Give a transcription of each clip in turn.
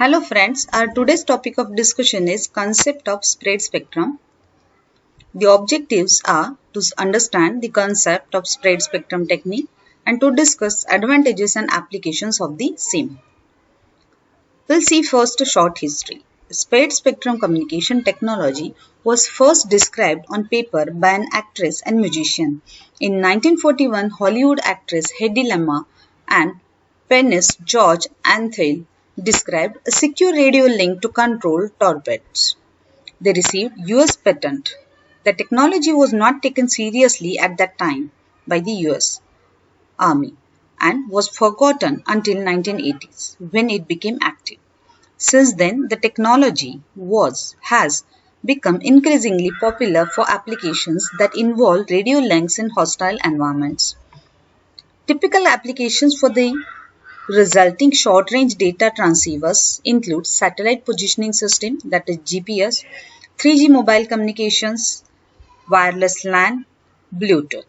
Hello friends, our today's topic of discussion is concept of spread spectrum. The objectives are to understand the concept of spread spectrum technique and to discuss advantages and applications of the same. We'll see first a short history. Spread spectrum communication technology was first described on paper by an actress and musician. In 1941, Hollywood actress Hedy Lamarr and pianist George Antheil described a secure radio link to control torpedoes. They received US patent. The technology was not taken seriously at that time by the US Army and was forgotten until 1980s when it became active. Since then, the technology has become increasingly popular for applications that involve radio links in hostile environments. Typical applications for the resulting short-range data transceivers include satellite positioning system, that is GPS, 3G mobile communications, wireless LAN, Bluetooth.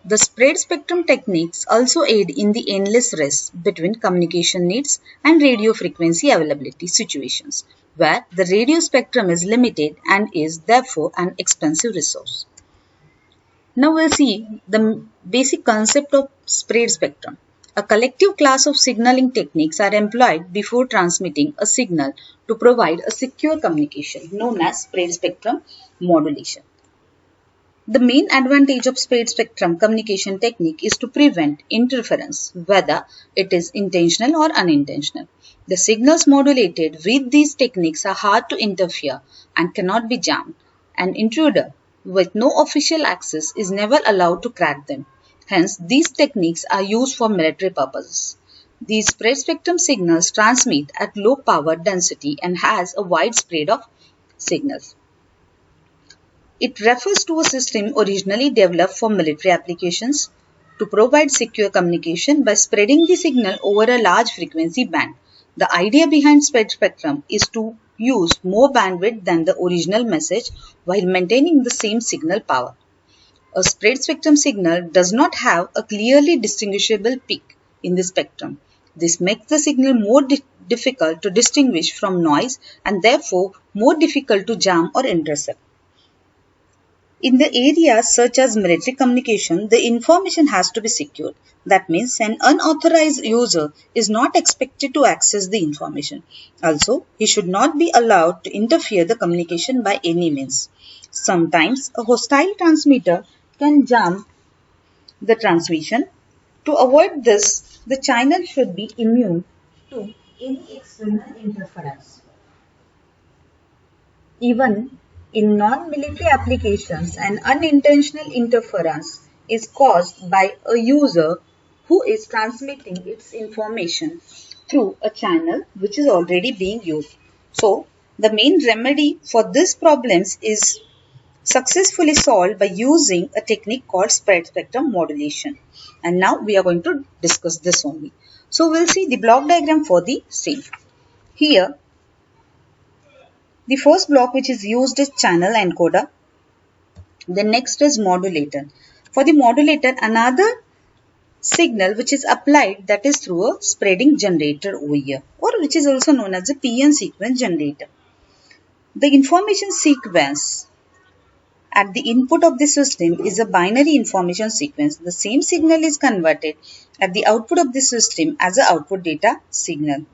The spread spectrum techniques also aid in the endless race between communication needs and radio frequency availability situations, where the radio spectrum is limited and is therefore an expensive resource. Now we'll see the basic concept of spread spectrum. A collective class of signaling techniques are employed before transmitting a signal to provide a secure communication known as spread spectrum modulation. The main advantage of spread spectrum communication technique is to prevent interference, whether it is intentional or unintentional. The signals modulated with these techniques are hard to interfere and cannot be jammed. An intruder with no official access is never allowed to crack them. Hence, these techniques are used for military purposes. These spread spectrum signals transmit at low power density and has a wide spread of signals. It refers to a system originally developed for military applications to provide secure communication by spreading the signal over a large frequency band. The idea behind spread spectrum is to use more bandwidth than the original message while maintaining the same signal power. A spread spectrum signal does not have a clearly distinguishable peak in the spectrum. This makes the signal more difficult to distinguish from noise and therefore more difficult to jam or intercept. In the areas such as military communication, the information has to be secured. That means an unauthorized user is not expected to access the information. Also, he should not be allowed to interfere the communication by any means. Sometimes a hostile transmitter can jam the transmission. To avoid this, the channel should be immune to any external interference. Even in non-military applications, an unintentional interference is caused by a user who is transmitting its information through a channel which is already being used. So, the main remedy for these problems is successfully solved by using a technique called spread spectrum modulation. And now we are going to discuss this only. So, we'll see the block diagram for the same. Here, the first block which is used is channel encoder. The next is modulator. For the modulator, another signal which is applied, that is through a spreading generator over here, or which is also known as a PN sequence generator. The information sequence at the input of the system is a binary information sequence. The same signal is converted at the output of the system as an output data signal.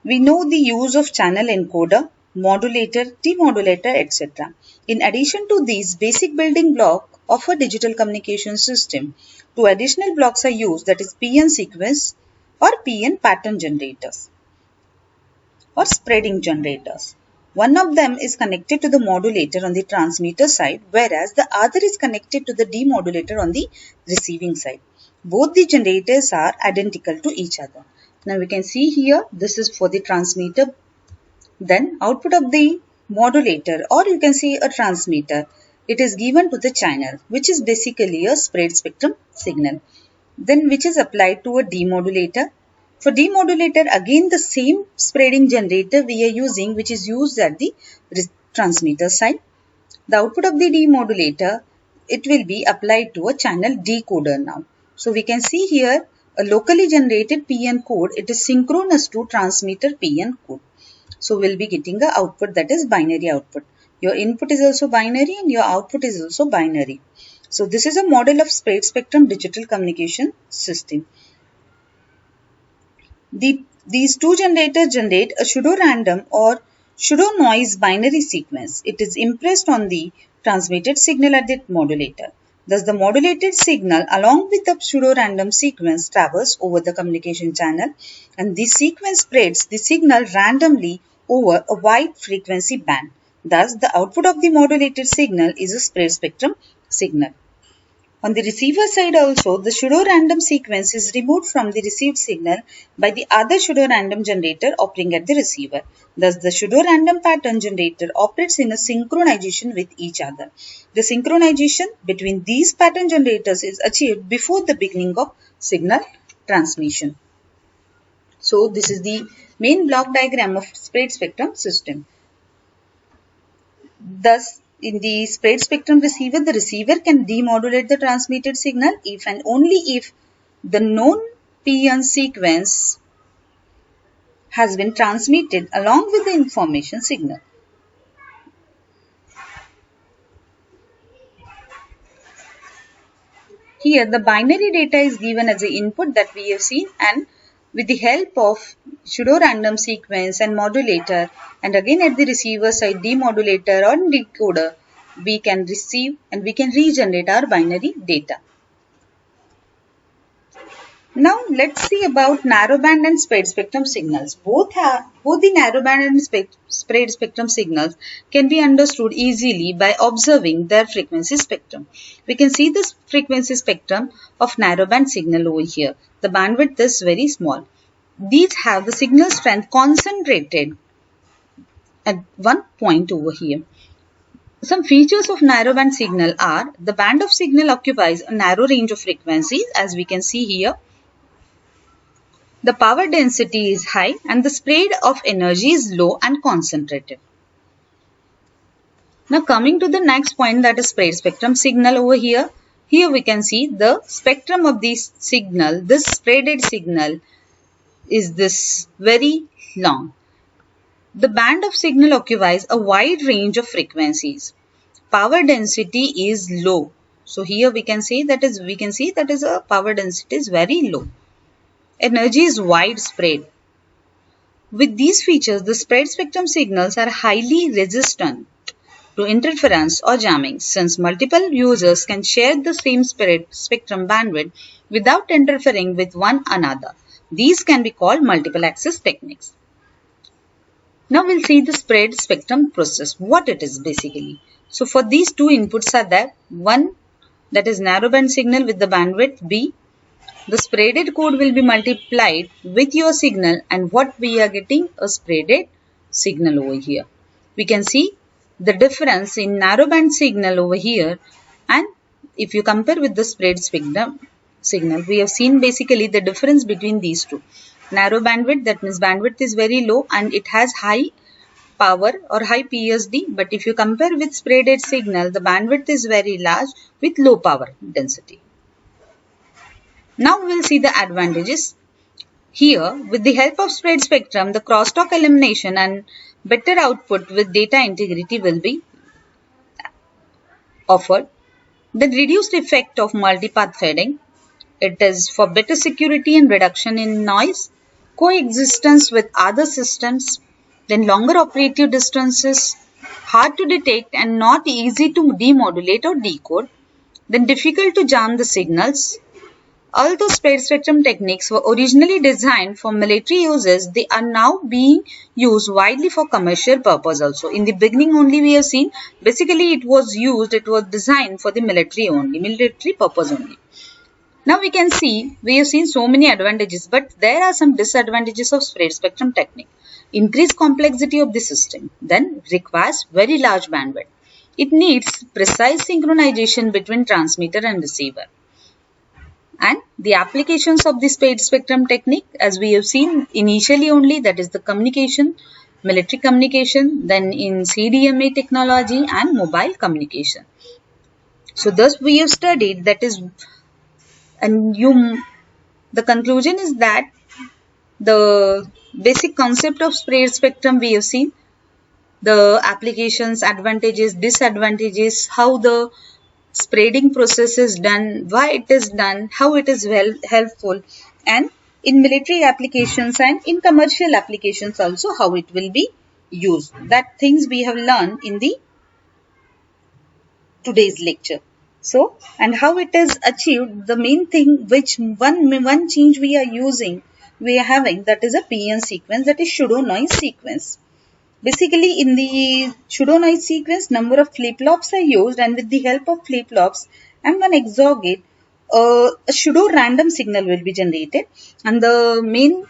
We know the use of channel encoder, modulator, demodulator, etc. In addition to these basic building block of a digital communication system, two additional blocks are used, that is PN sequence or PN pattern generators or spreading generators. One of them is connected to the modulator on the transmitter side, whereas the other is connected to the demodulator on the receiving side. Both the generators are identical to each other. Now we can see here, this is for the transmitter. Then output of the modulator, or you can say a transmitter, it is given to the channel, which is basically a spread spectrum signal. Then which is applied to a demodulator. For demodulator, again the same spreading generator we are using, which is used at the transmitter side. The output of the demodulator, it will be applied to a channel decoder now. So we can see here a locally generated PN code, it is synchronous to transmitter PN code. So we'll be getting the output that is binary output. Your input is also binary and your output is also binary. So this is a model of spread spectrum digital communication system. These two generators generate a pseudo-random or pseudo-noise binary sequence. It is impressed on the transmitted signal at the modulator. Thus, the modulated signal along with the pseudo-random sequence travels over the communication channel, and this sequence spreads the signal randomly over a wide frequency band. Thus, the output of the modulated signal is a spread spectrum signal. On the receiver side also, the pseudo-random sequence is removed from the received signal by the other pseudo-random generator operating at the receiver. Thus, the pseudo-random pattern generator operates in a synchronization with each other. The synchronization between these pattern generators is achieved before the beginning of signal transmission. So, this is the main block diagram of spread spectrum system. Thus, in the spread spectrum receiver, the receiver can demodulate the transmitted signal if and only if the known PN sequence has been transmitted along with the information signal. Here, the binary data is given as the input that we have seen, and with the help of pseudo-random sequence and modulator, and again at the receiver side demodulator or decoder, we can receive and we can regenerate our binary data. Now let's see about narrowband and spread spectrum signals. Both the narrowband and spread spectrum signals can be understood easily by observing their frequency spectrum. We can see this frequency spectrum of narrowband signal over here. The bandwidth is very small. These have the signal strength concentrated at one point over here. Some features of narrowband signal are the band of signal occupies a narrow range of frequencies, as we can see here. The power density is high and the spread of energy is low and concentrated. Now coming to the next point, that is spread spectrum signal over here. Here we can see the spectrum of this signal. This spreaded signal is this very long. The band of signal occupies a wide range of frequencies. Power density is low. So here we can see that is a power density is very low. Energy is widespread. With these features, the spread spectrum signals are highly resistant to interference or jamming, since multiple users can share the same spread spectrum bandwidth without interfering with one another. These can be called multiple access techniques. Now we'll see the spread spectrum process, what it is basically. So for these two inputs are there. One, that is narrowband signal with the bandwidth B. The spreaded code will be multiplied with your signal, and what we are getting a spreaded signal over here. We can see the difference in narrowband signal over here, and if you compare with the spread spectrum signal, we have seen basically the difference between these two. Narrow bandwidth, that means bandwidth is very low and it has high power or high PSD, but if you compare with spreaded signal, the bandwidth is very large with low power density. Now we will see the advantages. Here, with the help of spread spectrum, the crosstalk elimination and better output with data integrity will be offered. The reduced effect of multipath fading. It is for better security and reduction in noise. Coexistence with other systems. Then longer operative distances. Hard to detect and not easy to demodulate or decode. Then difficult to jam the signals. Although spread spectrum techniques were originally designed for military uses, they are now being used widely for commercial purpose also. In the beginning only we have seen, basically it was designed for the military purpose only. Now we have seen so many advantages, but there are some disadvantages of spread spectrum technique. Increased complexity of the system, then requires very large bandwidth. It needs precise synchronization between transmitter and receiver. And the applications of the spread spectrum technique, as we have seen initially only, that is the communication, military communication, then in CDMA technology and mobile communication. So thus we have studied, that is, and you the conclusion is that the basic concept of spread spectrum we have seen, the applications, advantages, disadvantages, how the spreading process is done, why it is done, how it is well helpful, and in military applications and in commercial applications also how it will be used. That things we have learned in the today's lecture. So, and how it is achieved, the main thing which one change we are using, we are having, that is a PN sequence, that is pseudo noise sequence. Basically, in the pseudo noise sequence, number of flip-flops are used, and with the help of flip-flops and one XOR gate, a pseudo random signal will be generated. And the main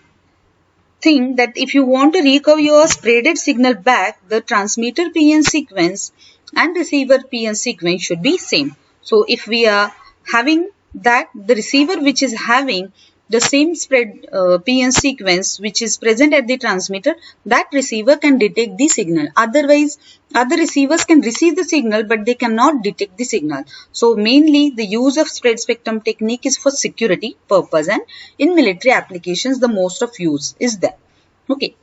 thing that if you want to recover your spreaded signal back, the transmitter PN sequence and receiver PN sequence should be same. So if we are having that, the receiver which is having the same spread PN sequence which is present at the transmitter, that receiver can detect the signal. Otherwise, other receivers can receive the signal but they cannot detect the signal. So mainly the use of spread spectrum technique is for security purpose, and in military applications the most of use is there. Okay.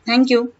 Thank you.